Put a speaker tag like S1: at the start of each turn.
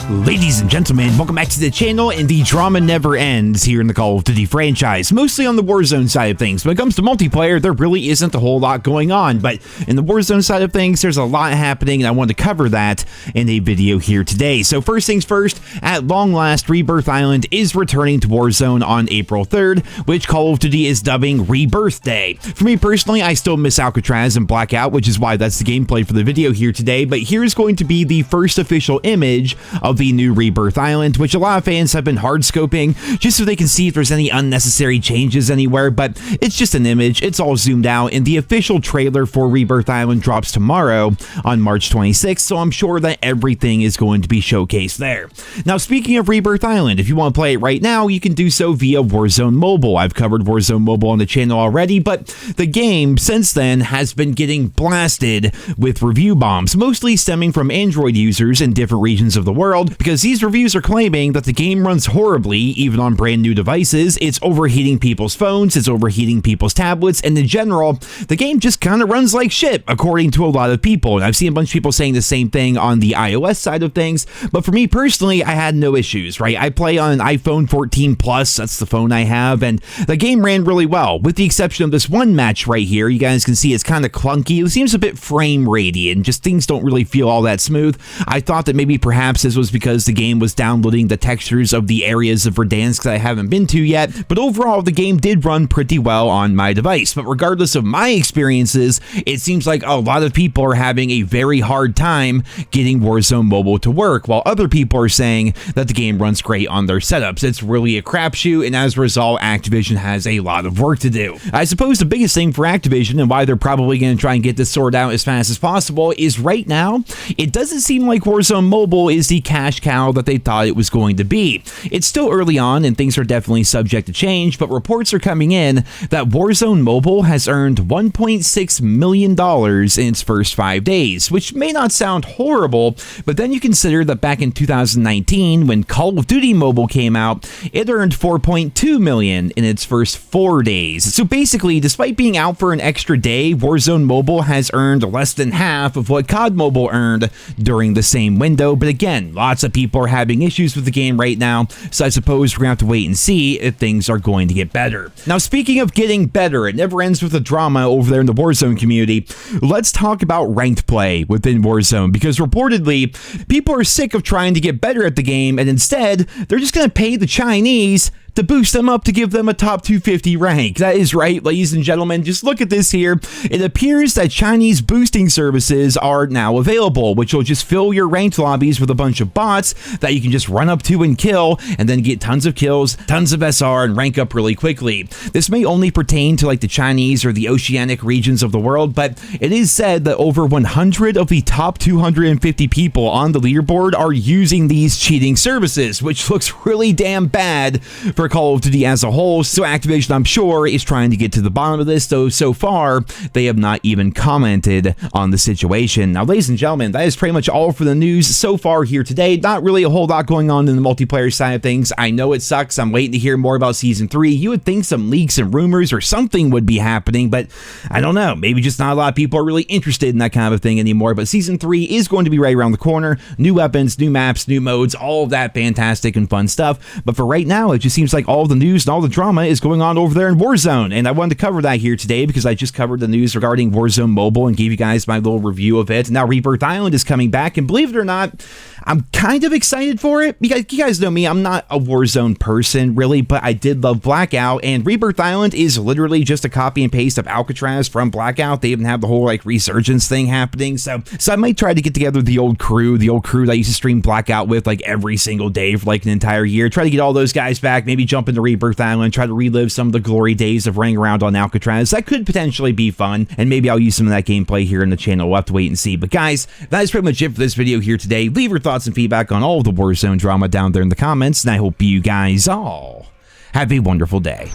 S1: Ladies and gentlemen, welcome back to the channel, and the drama never ends here in the Call of Duty franchise, mostly on the Warzone side of things. When it comes to multiplayer, there really isn't a whole lot going on, but in the Warzone side of things, there's a lot happening, and I wanted to cover that in a video here today. So first things first, at long last, Rebirth Island is returning to Warzone on April 3rd, which Call of Duty is dubbing Rebirth Day. For me personally, I still miss Alcatraz and Blackout, which is why that's the gameplay for the video here today, but here's going to be the first official image of the new Rebirth Island, which a lot of fans have been hard scoping just so they can see if there's any unnecessary changes anywhere, but it's just an image, it's all zoomed out, and the official trailer for Rebirth Island drops tomorrow on March 26th, so I'm sure that everything is going to be showcased there. Now, speaking of Rebirth Island, if you want to play it right now, you can do so via Warzone Mobile. I've covered Warzone Mobile on the channel already, but the game since then has been getting blasted with review bombs, mostly stemming from Android users in different regions of the world, because these reviews are claiming that the game runs horribly even on brand new devices. It's overheating people's phones, it's overheating people's tablets, and in general, the game just kind of runs like shit, according to a lot of people. And I've seen a bunch of people saying the same thing on the iOS side of things, but for me personally, I had no issues, right? I play on an iPhone 14 Plus, that's the phone I have, and the game ran really well, with the exception of this one match right here. You guys can see it's kind of clunky. It seems a bit frame ratey, and just things don't really feel all that smooth. I thought that maybe perhaps this was because the game was downloading the textures of the areas of Verdansk that I haven't been to yet, but overall the game did run pretty well on my device. But regardless of my experiences, it seems like a lot of people are having a very hard time getting Warzone Mobile to work, while other people are saying that the game runs great on their setups. It's really a crapshoot, and as a result, Activision has a lot of work to do. I suppose the biggest thing for Activision, and why they're probably going to try and get this sorted out as fast as possible, is right now, it doesn't seem like Warzone Mobile is the cash cow that they thought it was going to be. It's still early on and things are definitely subject to change, but reports are coming in that Warzone Mobile has earned $1.6 million in its first 5 days, which may not sound horrible, but then you consider that back in 2019, when Call of Duty Mobile came out, it earned $4.2 million in its first 4 days. So basically, despite being out for an extra day, Warzone Mobile has earned less than half of what COD Mobile earned during the same window. But again, lots of people are having issues with the game right now, so I suppose we're gonna have to wait and see if things are going to get better. Now, speaking of getting better, it never ends with the drama over there in the Warzone community. Let's talk about ranked play within Warzone, because reportedly, people are sick of trying to get better at the game, and instead, they're just gonna pay the Chinese to boost them up to give them a top 250 rank. That is right, ladies and gentlemen. Just look at this here. It appears that Chinese boosting services are now available, which will just fill your ranked lobbies with a bunch of bots that you can just run up to and kill, and then get tons of kills, tons of SR, and rank up really quickly. This may only pertain to like the Chinese or the oceanic regions of the world, but it is said that over 100 of the top 250 people on the leaderboard are using these cheating services, which looks really damn bad for Call of Duty as a whole. So Activision, I'm sure, is trying to get to the bottom of this, though so far they have not even commented on the situation. Now, ladies and gentlemen, that is pretty much all for the news so far here today. Not really a whole lot going on in the multiplayer side of things. I know it sucks. I'm waiting to hear more about Season 3. You would think some leaks and rumors or something would be happening, but I don't know. Maybe just not a lot of people are really interested in that kind of a thing anymore. But Season 3 is going to be right around the corner. New weapons, new maps, new modes, all of that fantastic and fun stuff. But for right now, it just seems like all the news and all the drama is going on over there in Warzone, and I wanted to cover that here today because I just covered the news regarding Warzone Mobile and gave you guys my little review of it. Now Rebirth Island is coming back, and believe it or not, I'm kind of excited for it, because you guys know me, I'm not a Warzone person really, but I did love Blackout, and Rebirth Island is literally just a copy and paste of Alcatraz from Blackout. They even have the whole like resurgence thing happening, so I might try to get together the old crew that I used to stream Blackout with like every single day for like an entire year, try to get all those guys back, maybe jump into Rebirth Island, try to relive some of the glory days of running around on Alcatraz. That could potentially be fun, and maybe I'll use some of that gameplay here in the channel. We'll have to wait and see. But guys, that is pretty much it for this video here today. Leave your thoughts and feedback on all of the Warzone drama down there in the comments, and I hope you guys all have a wonderful day.